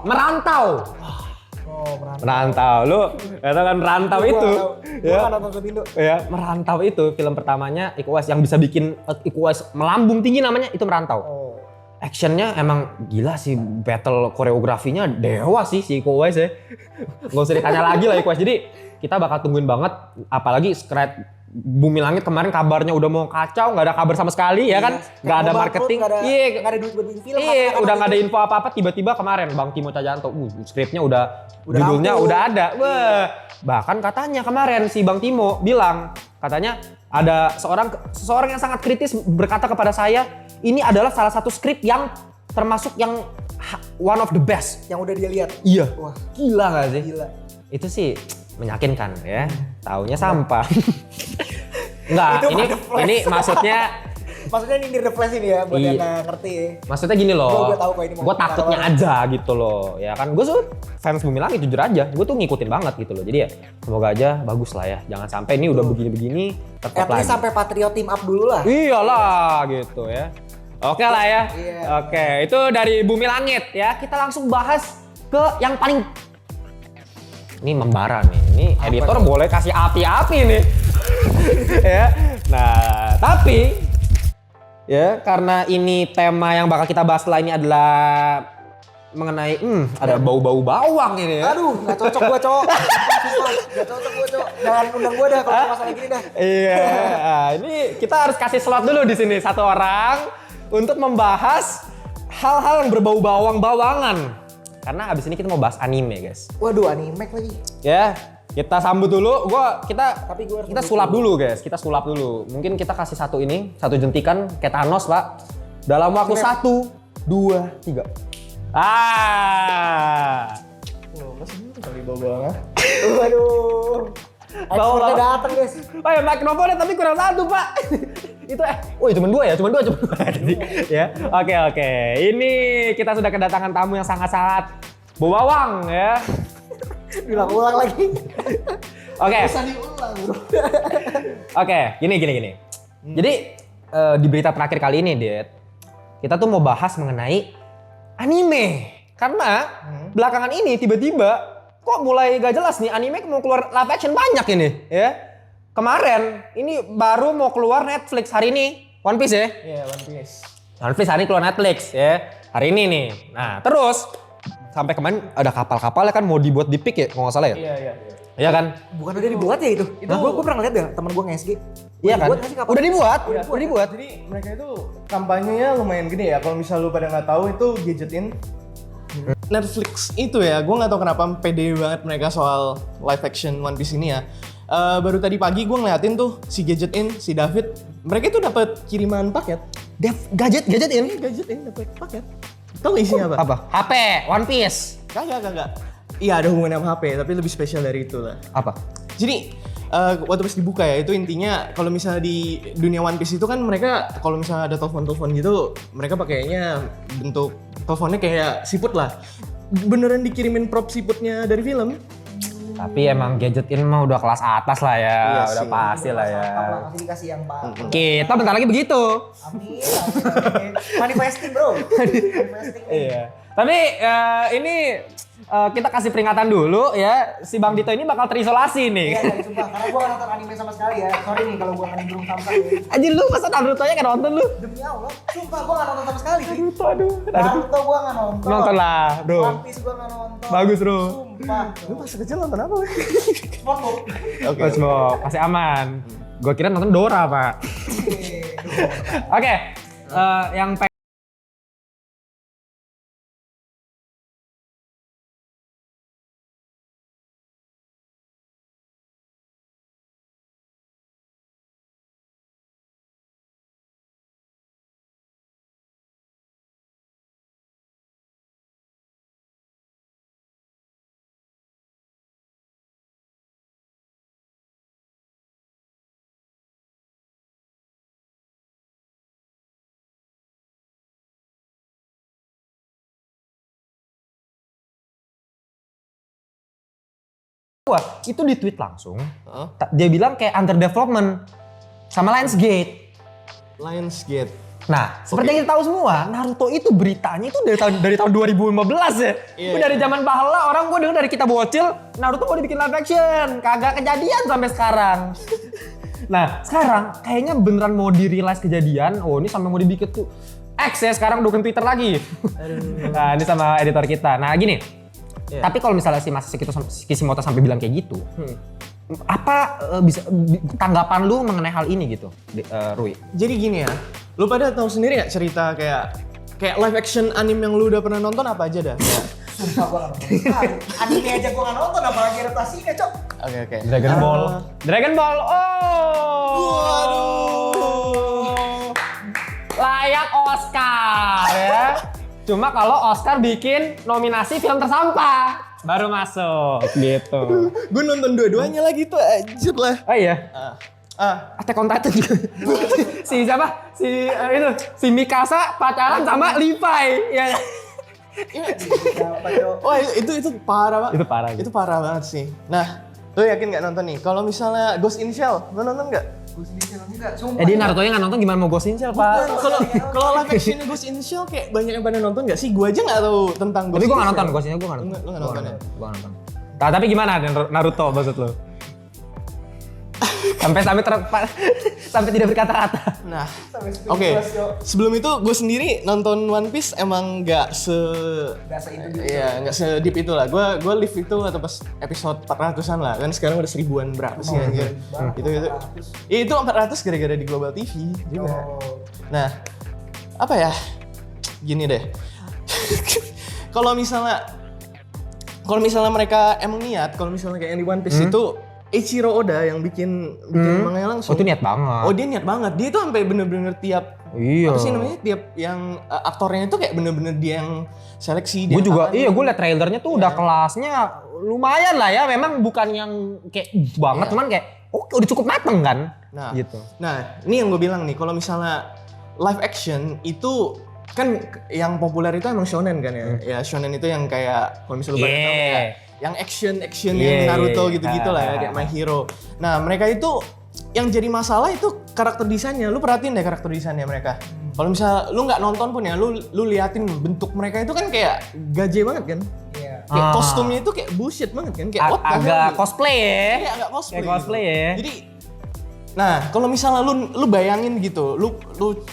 Merantau. Oh, Merantau. Lu kata kan Merantau itu. Gue Ya. kan nonton Sepindo. Ya, Merantau itu film pertamanya Iko Uwais yang bisa bikin Iko Uwais melambung tinggi namanya itu Merantau. Oh. Actionnya emang gila sih, battle koreografinya dewa sih si Iko Uwais ya. Gak usah ditanya lagi lah Iko Uwais. Jadi kita bakal tungguin banget, apalagi Bumi Langit kemarin kabarnya udah mau kacau, nggak ada kabar sama sekali ya kan, nggak ada marketing, nggak ada duit buat bikin film. iya, udah nggak ada info apa-apa, tiba-tiba kemarin Bang Timo Cahyanto, skripnya udah judulnya rampung. udah ada, wah, bahkan katanya kemarin si Bang Timo bilang, katanya ada seseorang yang sangat kritis berkata kepada saya, ini adalah salah satu skrip yang termasuk yang one of the best. Yang udah dia lihat. Iya. Wah, Gila nggak sih? gila. Itu sih meyakinkan ya. Taunya sampah. Enggak, Itu ini The Flash. ini maksudnya Maksudnya ini The Flash ini ya, buat Iya. yang nggak ngerti ya. maksudnya gini loh. Gua tahu kok ini mau Gue takutnya kemana-mana. aja gitu loh. Ya kan gue tuh fans Bumi Langit jujur aja. Gue tuh ngikutin banget gitu loh. Jadi ya semoga aja bagus lah ya. Jangan sampai ini udah begini-begini tetap At least lagi. sampai Patriot team up dulu lah. Iyalah gitu ya. Oke lah ya. Iya. Oke, itu dari Bumi Langit ya. Kita langsung bahas ke yang paling ini membara nih. Ini editor boleh kasih api-api nih. Ya. Nah, tapi ya karena ini tema yang bakal kita bahas setelah ini adalah mengenai ada bau-bau bawang ini ya. Aduh, nggak cocok gua cowok. Nggak cocok gua cowok. Jangan undang gua dah kalau masalah gini dah. Iya, nah, ini kita harus kasih slot dulu di sini satu orang untuk membahas hal-hal yang berbau bawang-bawangan. Karena abis ini kita mau bahas anime, guys. Waduh, anime lagi. Ya, kita sambut dulu. Tapi gua harus Kita nunggu sulap dulu. dulu, guys. Kita sulap dulu. Mungkin kita kasih satu jentikan kayak Thanos, Pak. Dalam waktu 1, 2, 3. Oh, masih kali bawa. Waduh. Exportnya datang guys. Oh ya, mikrofonnya tapi kurang satu, Pak. Itu cuma dua. Jadi, ya. Oke. Ini kita sudah kedatangan tamu yang sangat-sangat bau bawang ya. Ulang lagi. Oke. Bisa diulang bro. Oke, gini. Jadi di berita terakhir kali ini, Det, kita tuh mau bahas mengenai anime. Karena belakangan ini tiba-tiba kok mulai gak jelas nih anime mau keluar live action banyak ini, ya. Kemarin ini baru mau keluar Netflix hari ini, One Piece ya. Iya, One Piece. One Piece hari ini keluar Netflix ya. Hari ini nih. Nah, terus sampai kemarin ada kapal-kapalnya kan mau dibuat di Pick ya, kalau nggak salah ya. Iya. Iya kan? Bukan udah dibuat ya itu? Nah, gue pernah ngeliat ya temen gue nge-SG. Iya kan? Udah dibuat. Jadi mereka itu kampanyenya lumayan gede ya. Kalau misal lu pada nggak tahu itu Gadget In. Netflix itu ya, gue nggak tahu kenapa pede banget mereka soal live action One Piece ini ya. Baru tadi pagi gue ngeliatin tuh si Gadget In, si David, mereka itu dapat kiriman paket. Gadget ini. Gadget In dapat paket. Tahu nggak isinya apa? Apa? HP One Piece. Kagak. Iya ada hubungannya sama HP, tapi lebih spesial dari itu lah. Apa? Jadi waktu pas dibuka ya itu intinya kalau misalnya di dunia One Piece itu kan mereka kalau misalnya ada telepon gitu mereka pakainya bentuk teleponnya kayak siput lah. Beneran dikirimin prop siputnya dari film. Tapi emang Gadget In mah udah kelas atas lah ya, Iya udah sih. pasti lah ya. Pasti dikasih yang bagus. Kita bentar lagi begitu. Amin. Manifesting bro. Manifesting. Iya. Tapi ini kita kasih peringatan dulu ya, si Bang Dito ini bakal terisolasi nih. Iya, sumpah. Karena gue gak nonton anime sama sekali ya. Sorry nih kalau gue gak nimbrung samsat ya. Anjir lu masa Naruto-nya gak nonton lu? Demi Allah, sumpah gue gak nonton sama sekali. Naruto aduh. Naruto gue gak nonton. Nonton lah, bro. One Piece gue gak nonton. Bagus, bro. Sumpah. Lu masa kecil nonton apa? SpongeBob. Oke. SpongeBob, masih aman. Gua kira nonton Dora, Pak. Oke, yang wah, itu di tweet langsung. Dia bilang kayak under development sama Lionsgate. Lionsgate. Nah, seperti yang kita tahu semua, Naruto itu beritanya itu dari tahun 2015 ya. Iya, Dari zaman baheula orang gue denger dari kita bocil, Naruto mau dibikin live action. Kagak kejadian sampai sekarang. Nah, sekarang kayaknya beneran mau di-realize kejadian. Oh, ini sampai mau dibikin tuh X ya, sekarang udah Twitter lagi. Nah, ini sama editor kita. Nah, gini. Yeah. Tapi kalau misalnya si Mas Kishimoto sampai bilang kayak gitu, apa bisa tanggapan lu mengenai hal ini gitu, Rui? Jadi gini ya, lu pada tahu sendiri nggak cerita kayak live action anime yang lu udah pernah nonton apa aja dah? Sumpah gue gak nonton. Anime aja gue gak nonton, apalagi adaptasinya cok. Oke. Dragon Ball. Oh. Waduh. Layak Oscar ya. Cuma kalau Oscar bikin nominasi film tersampah baru masuk gitu. Gue nonton dua-duanya lagi tuh anjir lah. Oh iya. Attack on Titan juga. Si siapa? Si Mikasa pacaran sama Levi ya. Wah itu parah banget. Itu parah. Itu parah banget sih. Nah, lu yakin nggak nonton nih? Kalau misalnya Ghost in Shell, lu nonton nggak? Ghost in Shell enggak, sumpah. Dia Naruto-nya nggak nonton, gimana mau Ghost in Shell, Pak? Kalau live action Ghost in Shell kayak banyak yang pada nonton nggak sih? Gua aja nggak tahu tentang Ghost Tapi in gue nggak Shell. nonton, Ghost in Shell gue nggak nonton. Lu nggak nonton ya? Gue nggak nonton. Nah, tapi gimana Naruto maksud lu? sampai tidak berkata-kata. Nah, Sampai oke. speechless, Cok. Sebelum itu gue sendiri nonton One Piece emang nggak Nggak se-itu gitu. Iya, nggak se-deep itu lah. Gue live itu atau pas episode 400-an lah. Kan sekarang udah 1000-an berapa sih anjir. Itu. Ya, itu 400 gara-gara di Global TV juga. Nah, apa ya? Gini deh. Kalau misalnya mereka emang niat, kalau misalnya kayak yang di One Piece itu Eiichiro Oda yang bikin manganya langsung. Oh, itu niat banget. Oh, dia niat banget. Dia tuh sampai bener-bener tiap Iya. apa sih namanya? Tiap yang aktornya itu kayak bener-bener dia yang seleksi. Gue dia juga, tangan. gue liat trailernya tuh udah kelasnya lumayan lah ya. Memang bukan yang kayak banget, cuman kayak udah cukup mateng kan. Nah, Gitu. Nah, ini yang gue bilang nih, kalau misalnya live action itu kan yang populer itu emang shonen kan ya. Ya shonen itu yang kayak kalau misalnya lu pada tahu kayak yang action yang Naruto gitu-gitu lah ya, kayak My Hero. Nah, mereka itu yang jadi masalah itu karakter desainnya. Lu perhatiin deh karakter desainnya mereka. Kalau misalnya lu nggak nonton pun ya, lu liatin bentuk mereka itu kan kayak gaje banget kan. Iya. Kayak kostumnya itu kayak bullshit banget kan, kayak what the hell Agak gitu. cosplay ya. Iya, agak cosplay. Kayak cosplay gitu. ya. Jadi nah, kalau misalnya lu bayangin gitu, lu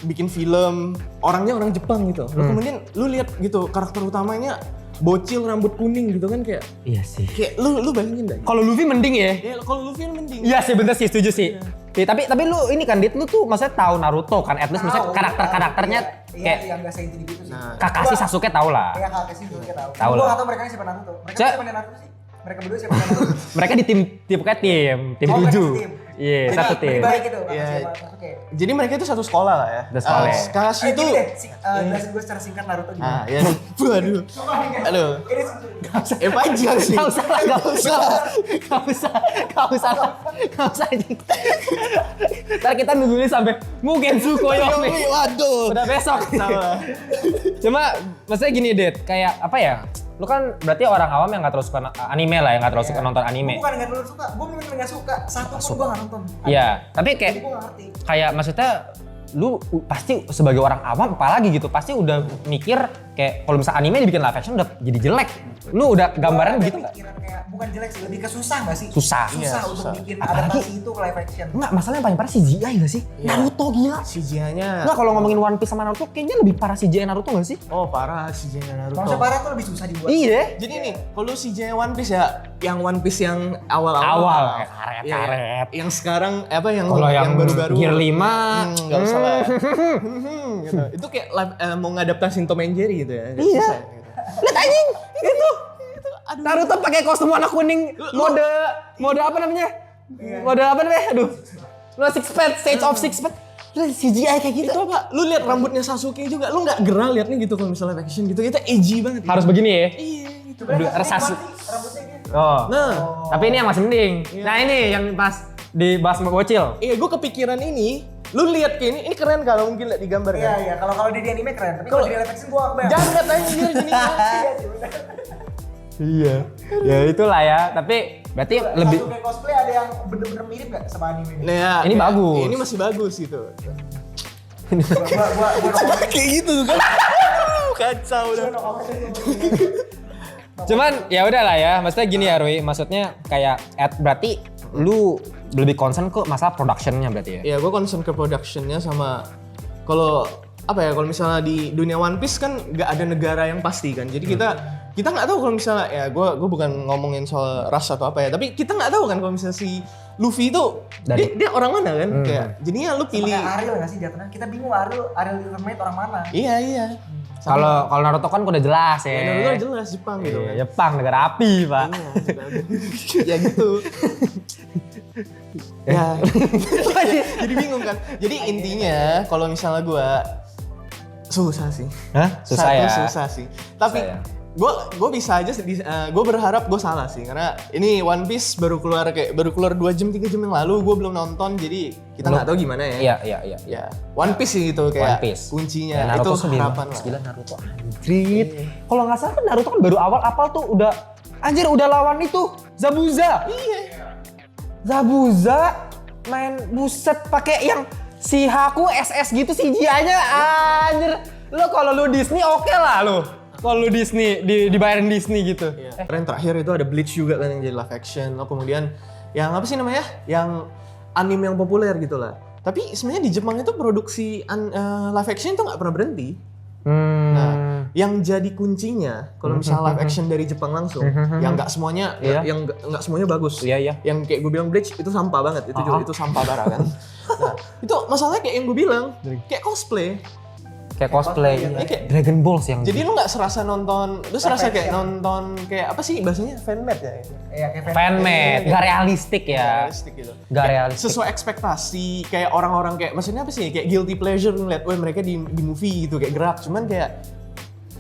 bikin film orangnya orang Jepang gitu. Lu kemudian lu lihat gitu karakter utamanya bocil rambut kuning gitu kan kayak Iya sih. kayak lu bayangin dah. Kalau Luffy mending ya. Ya kalau lu film mending. Iya sih bener sih, setuju sih. Ya, tapi lu ini kan Dit, lu tuh maksudnya tahu Naruto kan, at least maksudnya karakternya kayak yang enggak seinti gitu sih. Nah, Kakashi Sasuke tahu lah. Kayak Kakashi dulu kita tahu. Tahu Gua lah. enggak tahu mereka siapa Naruto. Mereka Cek. siapa Naruto sih? Mereka berdua siapa Naruto? Mereka di tim kayak tim Oh, mereka 7. setim. Iya, Jadi, satu tim. Lebih baik itu Kakashi Iya. sama Sasuke. jadi mereka itu satu sekolah lah ya. Satu sekolah. Kakashi itu Gini deh, jelasin gue secara singkat Naruto gimana. ya. Waduh. Aduh. Ini Panjang sih. Gak usah lah, gak usah. Ntar kita nungguin sampai Mugensu Koyomi. Waduh. Udah besok. Salah. Cuma maksudnya gini Det, kayak apa ya? Lu kan berarti orang awam yang gak terlalu suka anime lah, yang gak terlalu suka nonton Gue anime. bukan nggak terlalu suka, gue bener-bener nggak suka. Satu pun gue nggak nonton. Iya, tapi Jadi kayak gue nggak ngerti. kayak maksudnya lu pasti sebagai orang awam apalagi gitu pasti udah mikir kayak kalau misalnya anime dibikin live action udah jadi jelek. Lu udah gambaran Gua ada gitu nggak? pikiran kayak bukan jelek sih, lebih ke susah nggak sih? Susah. Susah Iya, untuk susah. bikin Apalagi- adaptasi itu ke live action. Enggak, masalah yang paling parah CGI gak sih? Iya. Naruto gila. CGI-nya. Enggak, kalau ngomongin One Piece sama Naruto kayaknya lebih parah CGI Naruto gak sih? Oh, parah CGI-nya Naruto. Kalau parah tuh lebih susah dibuat. Iya. Jadi nih, kalau CGI One Piece ya, yang One Piece yang awal-awal. Awal, Iya, karet-karet. Yang sekarang apa yang Kalau yang baru-baru Gear 5, enggak usah lah. Gitu. Itu kayak mau ngadaptasin Tom and Jerry gitu ya. Iya. Susah, gitu. Lihat anjing, itu. Naruto pakai kostum warna kuning, mode apa namanya? Mode apa namanya? Aduh. Lu Sage of Sixpack. Lu CGI kayak gitu. Itu apa? Lu lihat rambutnya Sasuke juga, lu nggak gerah liatnya gitu kalau misalnya action gitu. Itu edgy banget. Harus begini ya. Iya, gitu. Aduh, resasu. Rambutnya gitu. Oh. Nah, Tapi ini yang masih mending. Nah, ini yang pas dibahas sama bocil. iya gue kepikiran ini. Lu lihat kayak ini keren kalau mungkin lihat di gambar Iya kan. iya, kalau di anime keren, tapi kalau di live action gue nggak kebayang. Jangan lihat anjir gini. Iya sih bener. Iya. Ya itulah ya, tapi berarti lebih Satu kayak cosplay ada yang bener-bener mirip nggak sama anime ini? Nah, ya, Ini bagus. Ini masih bagus gitu. Gua Kayak gitu kan. Kacau dah. cuman ya udahlah ya, maksudnya gini ya Rui, maksudnya kayak berarti lu lebih concern ke masalah productionnya berarti ya? Ya, gue concern ke productionnya sama kalau apa ya, kalau misalnya di dunia One Piece kan nggak ada negara yang pasti kan. Jadi kita nggak tahu kalau misalnya ya gue bukan ngomongin soal ras atau apa ya, tapi kita nggak tahu kan kalau misalnya si Luffy itu dia orang mana kan? Kayak jadinya lu pilih. kayak Ariel nggak sih jatuhnya? Kita bingung Ariel Mermaid orang mana? Iya. Kalau Naruto kan udah jelas ya. Ya, Naruto jelas Jepang gitu kan. Iya, Jepang negara api, Pak. Ya gitu. Ya. Jadi bingung kan. Jadi intinya kalau misalnya gue susah sih. Hah? Susah Satu ya. susah sih. Tapi Susah ya. gue bisa aja gue berharap gue salah sih karena ini One Piece baru keluar 2 jam 3 jam yang lalu, gue belum nonton jadi kita nggak tahu gimana ya. Iya. Ya One Piece sih gitu kayak One Piece. kuncinya Ya, Naruto itu harapan lah. Gila Naruto anjrit. Kalau nggak salah kan Naruto kan baru awal tuh udah anjir udah lawan itu Zabuza. Iya. Zabuza main buset pakai yang si Haku SS gitu CGI-nya anjir. Lo kalau lu Disney oke lah lo. Kalau lu Disney dibayarin Disney gitu. Iya. Keren terakhir itu ada Bleach juga kan yang jadi live action. Lalu kemudian yang apa sih namanya? Yang anime yang populer gitu lah. Tapi sebenarnya di Jepang itu produksi live action itu nggak pernah berhenti. Nah, yang jadi kuncinya kalau misalnya live action dari Jepang langsung, yang nggak semuanya, Iya. yang nggak semuanya bagus. Iya. Yang kayak gue bilang Bleach itu sampah banget, itu juga itu sampah parah kan. Nah, itu masalahnya kayak yang gue bilang, kayak cosplay. Kayak cosplay. Ini kayak- Dragon Ball sih yang Jadi lu nggak serasa nonton, lu serasa kayak Perfection. nonton kayak apa sih bahasanya fanmade ya? Iya kayak fanmade, gak realistik ya. Realistik gitu. Gak Kayak realistik. sesuai ekspektasi, kayak orang-orang kayak maksudnya apa sih? Kayak guilty pleasure ngeliat, wah mereka di movie gitu kayak gerak, cuman kayak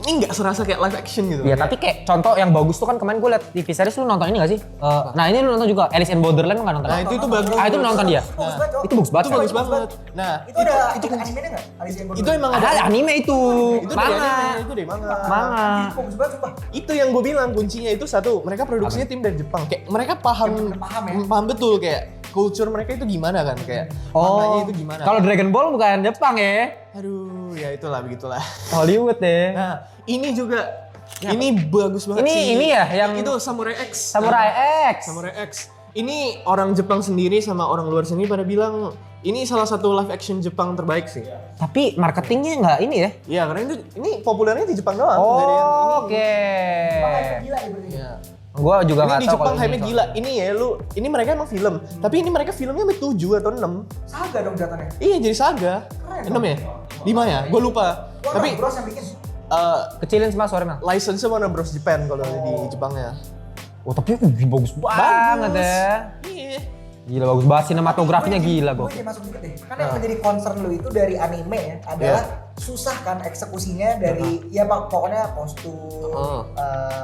ini nggak serasa kayak live action gitu. Iya, tapi kayak contoh yang bagus tuh kan kemarin gue liat TV series, lu nonton ini gak sih? Nah ini lu nonton juga Alice in Borderland, lu gak nonton? Nah itu bagus. Ah itu lu nonton dia? Bagus banget, Cok. Itu bagus banget. Itu bagus banget. Nah Itu ada animenya nggak? Alice in itu Borderland? emang ada. Ada anime itu. Itu dari Manga. anime, itu dari manga. Manga. Itu bagus banget sumpah. Itu yang gue bilang kuncinya itu satu, mereka produksinya tim dari Jepang. Kayak mereka paham, Paham ya? paham betul kayak culture mereka itu gimana kan, kayak manganya itu gimana. Kalau Dragon Ball bukan Jepang ya? Aduh, ya itulah begitulah. Hollywood ya. Nah, ini juga ini bagus banget Ini- sih. ini ya yang- itu Samurai X. Samurai X. Samurai X. Ini orang Jepang sendiri sama orang luar sini pada bilang ini salah satu live action Jepang terbaik sih. Tapi marketingnya nggak ini ya? Iya, karena ini populernya di Jepang doang. nggak ada yang ini. Oke. Makanya gila ya berarti. Iya. Gua juga Ini nggak di tahu Jepang kalau hype-nya ini. gila. Ini ya ini mereka emang film. Tapi ini mereka filmnya sampai 7 atau 6. Saga dong jatuhnya. Iya, jadi saga. Keren 6 ya? 5 ya? Gue lupa. Tapi Bros yang bikin. Kecilin sama suara Mel. license-nya Warner Bros Japan kalau di Jepangnya. Oh tapi bagus banget ya. Iya. Gila bagus banget, sinematografinya gila Gue gok. jadi masuk dikit deh. Karena yang menjadi concern lu itu dari anime ya adalah susah kan eksekusinya dari ya pokoknya kostum,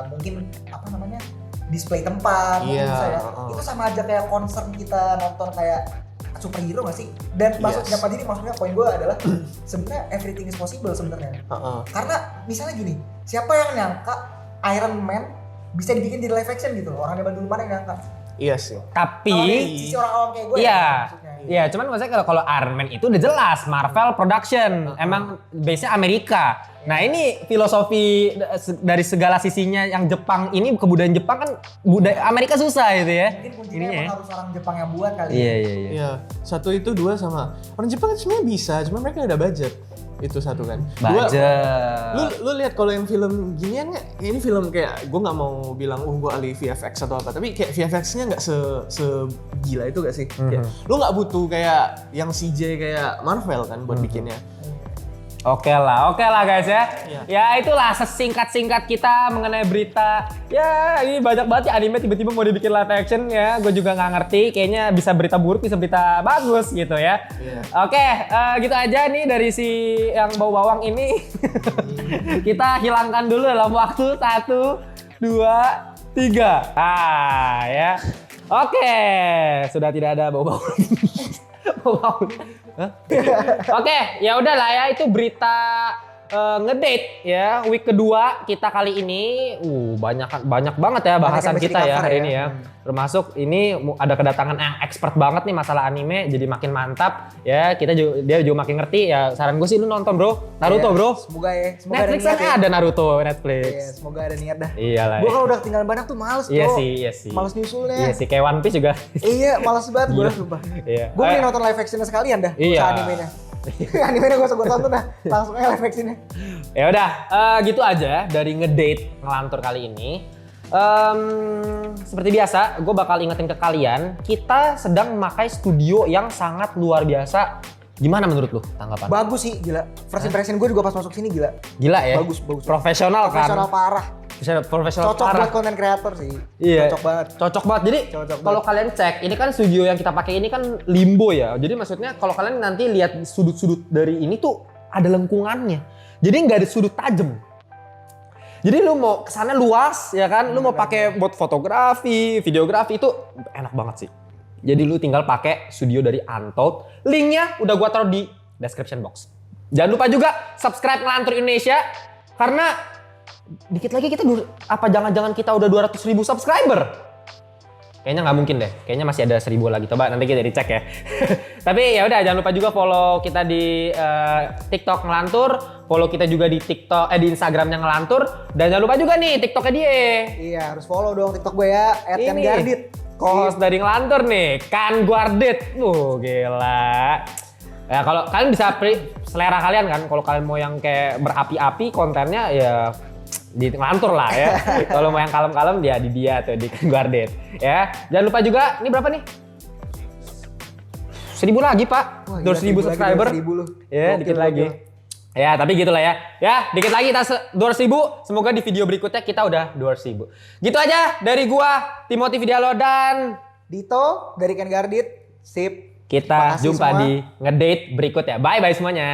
mungkin apa namanya display tempat, mungkin Iya, susah ya. Itu sama aja kayak concern kita nonton kayak superhero nggak sih? Dan maksudnya jadi maksudnya poin gue adalah sebenarnya everything is possible sebenarnya. Karena misalnya gini, siapa yang nyangka Iron Man bisa dibikin jadi live action gitu? Orang zaman dulu mana yang nyangka? Iya sih. Tapi Kalau dari sisi orang awam kayak gue iya, ya, maksudnya. iya. Cuman maksudnya kalau Iron Man itu udah jelas Marvel Production, emang base-nya Amerika. Nah ini filosofi dari segala sisinya yang Jepang ini kebudayaan Jepang kan budaya Amerika susah gitu ya. Mungkin kuncinya Ininya emang ya. harus orang Jepang yang buat kali. Iya iya iya. Iya, satu itu, dua sama orang Jepang itu sebenarnya bisa, cuma mereka nggak ada budget. Itu satu kan. Dua, Budget. lu lihat kalau yang film ginian nggak? Ini film kayak gue nggak mau bilang gue ahli VFX atau apa, tapi kayak VFX-nya nggak segila itu gak sih? Kayak, lu nggak butuh kayak yang CJ kayak Marvel kan buat bikinnya. Oke lah guys ya. Ya itulah sesingkat-singkat kita mengenai berita. Ya ini banyak banget ya anime tiba-tiba mau dibikin live action ya. Gue juga nggak ngerti. Kayaknya bisa berita buruk, bisa berita bagus gitu ya. Oke, gitu aja nih dari si yang bau bawang ini. Kita hilangkan dulu dalam waktu 1, 2, 3. Ah ya. Oke, sudah tidak ada bau bawang. Bau bawang. Hah? Oke, ya udahlah ya itu berita ngedate ya week kedua kita kali ini. Banyak banget ya bahasan yang mesti kita ya di-cover hari ya. ini ya. Termasuk ini ada kedatangan yang expert banget nih masalah anime, jadi makin mantap ya. Dia juga makin ngerti ya. Saran gue sih lu nonton bro, Naruto Iya, bro. Semoga ya. Semoga Netflix ada kan niat ya. ada Naruto Netflix. Iya, semoga ada niat dah. Iyalah. Gue kalau udah ketinggalan banyak tuh males Iya bro. sih, iya sih. Males nyusulnya. Iya sih, kayak One Piece juga. Iya, males banget gue Gila. sumpah. Iya. Gue mending nonton live action sekalian dah. Iya. Usah animenya. Animenya gue usah gue tonton dah. Langsung aja live actionnya. Ya udah, gitu aja dari ngedate ngelantur kali ini. Seperti biasa, gue bakal ingetin ke kalian, kita sedang memakai studio yang sangat luar biasa. Gimana menurut lu tanggapan? Bagus sih, gila. First impression gue juga pas masuk sini gila. Gila ya? Bagus. Profesional kan? Profesional parah. Profesional Cocok parah. buat content creator sih. Iya. Cocok banget. Cocok banget. Jadi Cocok kalau kalian cek, ini kan studio yang kita pakai ini kan limbo ya. Jadi maksudnya kalau kalian nanti lihat sudut-sudut dari ini tuh ada lengkungannya. Jadi nggak ada sudut tajam. Jadi lu mau kesana luas ya kan, lu mau pakai buat fotografi, videografi itu enak banget sih. Jadi lu tinggal pakai studio dari Untold. Linknya udah gua taruh di description box. Jangan lupa juga subscribe Ngelantur Indonesia karena dikit lagi kita apa jangan-jangan kita udah 200.000 subscriber? Kayaknya nggak mungkin deh. Kayaknya masih ada 1.000 lagi. Coba nanti kita dicek ya. Tapi ya udah jangan lupa juga follow kita di TikTok Ngelantur, follow kita juga di TikTok di Instagramnya Ngelantur dan jangan lupa juga nih TikToknya dia. Iya, harus follow dong TikTok gue ya, @kangardit. Co-host dari Ngelantur nih, Kan Guardit. Gila. Ya kalau kalian bisa selera kalian kan, kalau kalian mau yang kayak berapi-api kontennya ya di Ngelantur lah ya. Kalau mau yang kalem-kalem ya di dia tuh di Kan Guardit. Ya, jangan lupa juga ini berapa nih? 1.000 lagi Pak, 200.000 subscriber. 200.000 lu. Ya, Gokil, dikit lagi. gokil. Ya, tapi gitulah ya. Ya, dikit lagi kita 200.000. Semoga di video berikutnya kita udah 200.000. Gitu aja dari gua, Timothy Vidialo dan Dito dari Kangardit. Sip. kita Makasih jumpa semua. di ngedate berikutnya. Bye-bye semuanya.